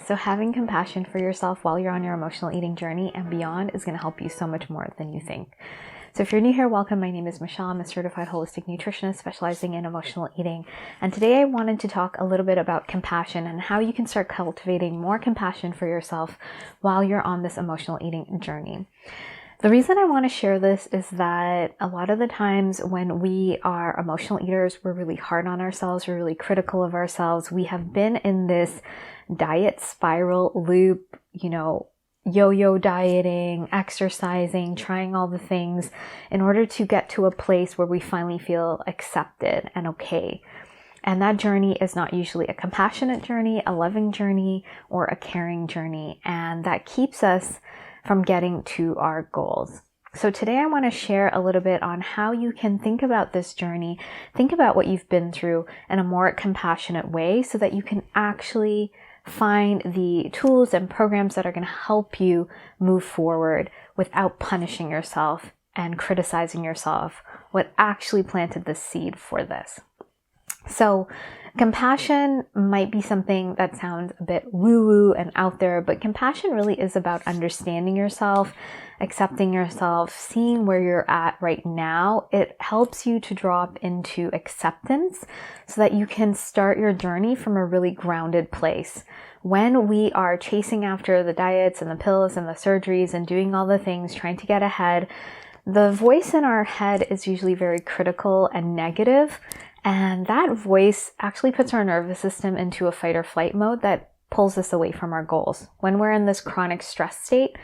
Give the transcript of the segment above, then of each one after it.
So having compassion for yourself while you're on your emotional eating journey and beyond is going to help you so much more than you think. So if you're new here, welcome. My name is Michelle. I'm a certified holistic nutritionist specializing in emotional eating. And today I wanted to talk a little bit about compassion and how you can start cultivating more compassion for yourself while you're on this emotional eating journey. The reason I want to share this is that a lot of the times when we are emotional eaters, we're really hard on ourselves. We're really critical of ourselves. We have been in this diet spiral loop, yo-yo dieting, exercising, trying all the things in order to get to a place where we finally feel accepted and okay. And that journey is not usually a compassionate journey, a loving journey, or a caring journey. And that keeps us from getting to our goals. So today I want to share a little bit on how you can think about this journey, think about what you've been through in a more compassionate way so that you can actually find the tools and programs that are going to help you move forward without punishing yourself and criticizing yourself, what actually planted the seed for this. So compassion might be something that sounds a bit woo-woo and out there, but compassion really is about understanding yourself, accepting yourself, seeing where you're at right now. It helps you to drop into acceptance so that you can start your journey from a really grounded place. When we are chasing after the diets and the pills and the surgeries and doing all the things, trying to get ahead, the voice in our head is usually very critical and negative. And that voice actually puts our nervous system into a fight or flight mode that pulls us away from our goals. When we're in this chronic stress state,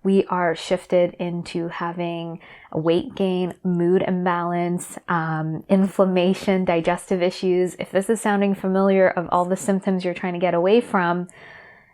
we are shifted into having weight gain, mood imbalance, inflammation, digestive issues. If this is sounding familiar of all the symptoms you're trying to get away from,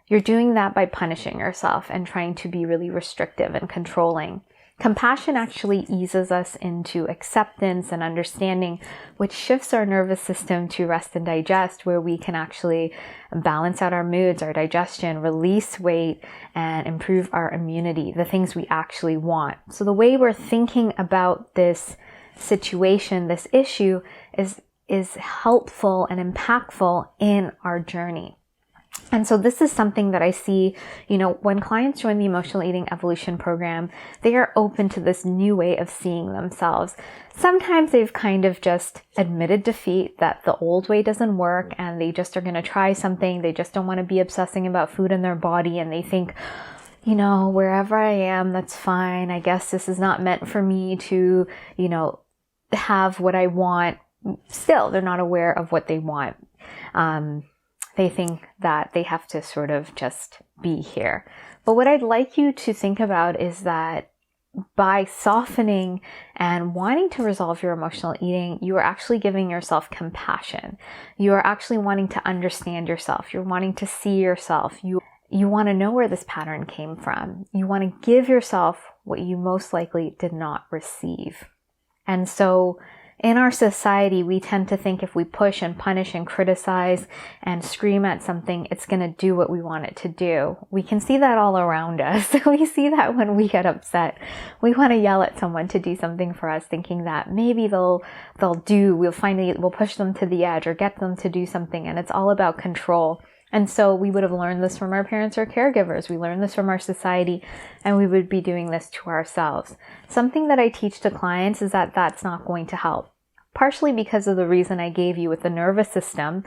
you're doing that by punishing yourself and trying to be really restrictive and controlling. Compassion actually eases us into acceptance and understanding, which shifts our nervous system to rest and digest, where we can actually balance out our moods, our digestion, release weight, and improve our immunity, the things we actually want. So the way we're thinking about this situation, this issue, is helpful and impactful in our journey. And so this is something that I see, when clients join the Emotional Eating Evolution program, they are open to this new way of seeing themselves. Sometimes they've kind of just admitted defeat, that the old way doesn't work, and they just are going to try something. They just don't want to be obsessing about food in their body, and they think, wherever I am, that's fine. I guess this is not meant for me to, have what I want. Still, they're not aware of what they want. They think that they have to sort of just be here. But what I'd like you to think about is that by softening and wanting to resolve your emotional eating, you are actually giving yourself compassion. You are actually wanting to understand yourself. You're wanting to see yourself. You want to know where this pattern came from. You want to give yourself what you most likely did not receive. And so in our society, we tend to think if we push and punish and criticize and scream at something, it's going to do what we want it to do. We can see that all around us. We see that when we get upset. We want to yell at someone to do something for us, thinking that maybe we'll push them to the edge or get them to do something. And it's all about control. And so we would have learned this from our parents or caregivers. We learned this from our society, and we would be doing this to ourselves. Something that I teach to clients is that that's not going to help. Partially because of the reason I gave you with the nervous system.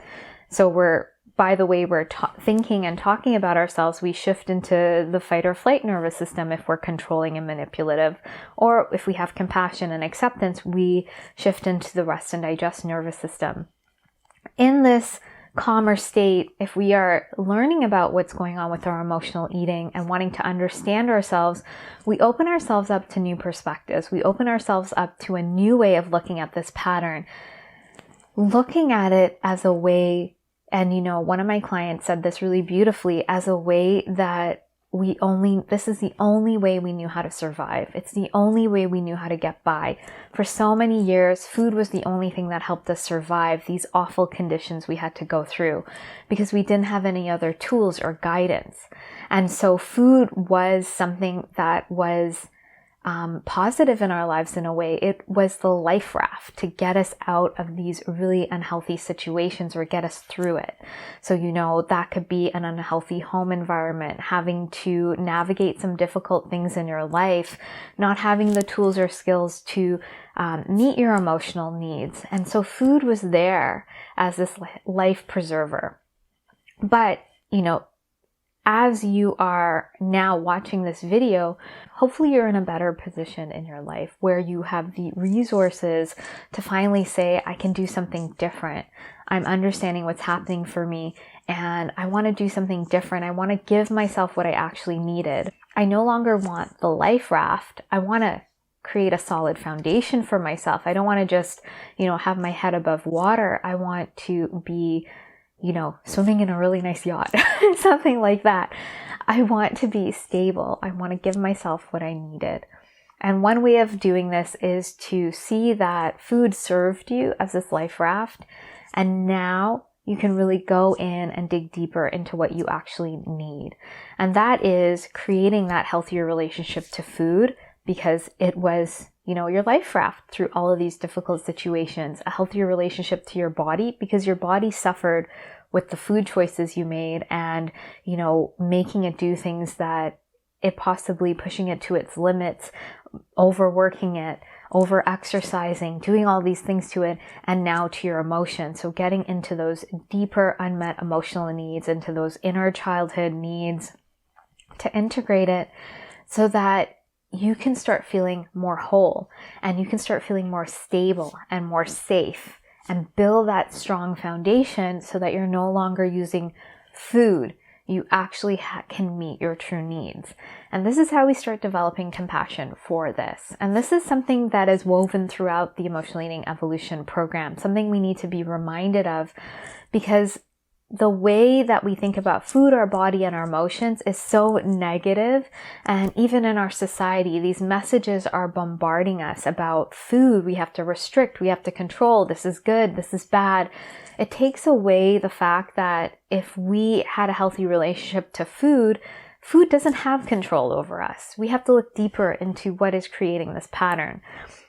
So we're thinking and talking about ourselves, we shift into the fight or flight nervous system if we're controlling and manipulative. Or if we have compassion and acceptance, we shift into the rest and digest nervous system. In this calmer state, if we are learning about what's going on with our emotional eating and wanting to understand ourselves, we open ourselves up to new perspectives. We open ourselves up to a new way of looking at this pattern, looking at it as a way, and one of my clients said this really beautifully, as a way that this is the only way we knew how to survive. It's the only way we knew how to get by. For so many years, food was the only thing that helped us survive these awful conditions we had to go through because we didn't have any other tools or guidance. And so food was something that was positive in our lives in a way. It was the life raft to get us out of these really unhealthy situations or get us through it. So, that could be an unhealthy home environment, having to navigate some difficult things in your life, not having the tools or skills to meet your emotional needs. And so food was there as this life preserver. But, as you are now watching this video, hopefully you're in a better position in your life where you have the resources to finally say, I can do something different. I'm understanding what's happening for me and I want to do something different. I want to give myself what I actually needed. I no longer want the life raft. I want to create a solid foundation for myself. I don't want to just, have my head above water. I want to be swimming in a really nice yacht, something like that. I want to be stable. I want to give myself what I needed. And one way of doing this is to see that food served you as this life raft. And now you can really go in and dig deeper into what you actually need. And that is creating that healthier relationship to food, because it was your life raft through all of these difficult situations, a healthier relationship to your body, because your body suffered with the food choices you made and, making it do things that it possibly pushing it to its limits, overworking it, over exercising, doing all these things to it, and now to your emotions. So getting into those deeper unmet emotional needs, into those inner childhood needs, to integrate it so that you can start feeling more whole and you can start feeling more stable and more safe and build that strong foundation so that you're no longer using food. You actually can meet your true needs. And this is how we start developing compassion for this. And this is something that is woven throughout the Emotional Eating Evolution program, something we need to be reminded of, because the way that we think about food, our body, and our emotions is so negative. And even in our society, these messages are bombarding us about food. We have to restrict, we have to control, this is good, this is bad. It takes away the fact that if we had a healthy relationship to food, food doesn't have control over us. We have to look deeper into what is creating this pattern.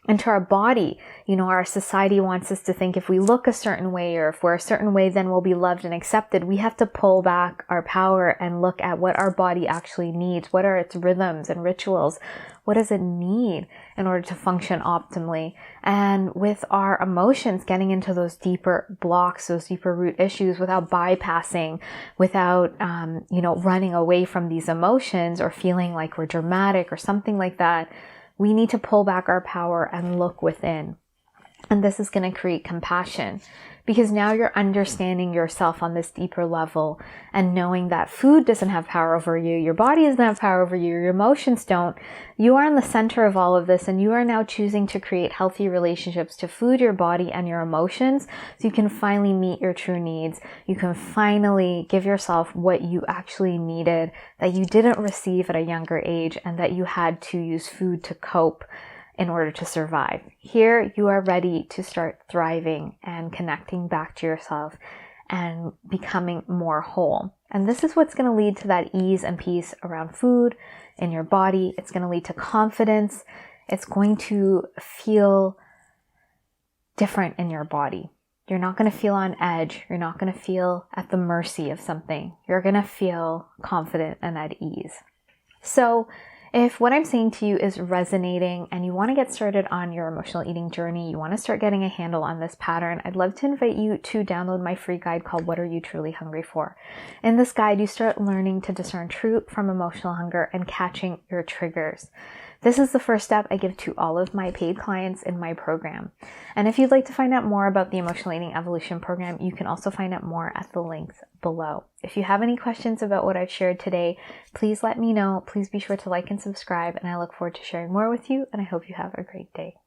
And to our body, our society wants us to think if we look a certain way or if we're a certain way, then we'll be loved and accepted. We have to pull back our power and look at what our body actually needs. What are its rhythms and rituals? What does it need in order to function optimally? And with our emotions, getting into those deeper blocks, those deeper root issues without bypassing, without, running away from these emotions or feeling like we're dramatic or something like that. We need to pull back our power and look within. And this is going to create compassion, because now you're understanding yourself on this deeper level and knowing that food doesn't have power over you. Your body doesn't have power over you. Your emotions don't. You are in the center of all of this, and you are now choosing to create healthy relationships to food, your body, and your emotions, so you can finally meet your true needs. You can finally give yourself what you actually needed that you didn't receive at a younger age and that you had to use food to cope in order to survive. Here, you are ready to start thriving and connecting back to yourself and becoming more whole. And this is what's going to lead to that ease and peace around food in your body. It's going to lead to confidence. It's going to feel different in your body. You're not going to feel on edge. You're not going to feel at the mercy of something. You're going to feel confident and at ease. So, if what I'm saying to you is resonating and you want to get started on your emotional eating journey, you want to start getting a handle on this pattern, I'd love to invite you to download my free guide called What Are You Truly Hungry For? In this guide, you start learning to discern true from emotional hunger and catching your triggers. This is the first step I give to all of my paid clients in my program. And if you'd like to find out more about the Emotional Eating Evolution program, you can also find out more at the links below. If you have any questions about what I've shared today, please let me know. Please be sure to like and subscribe, and I look forward to sharing more with you, and I hope you have a great day.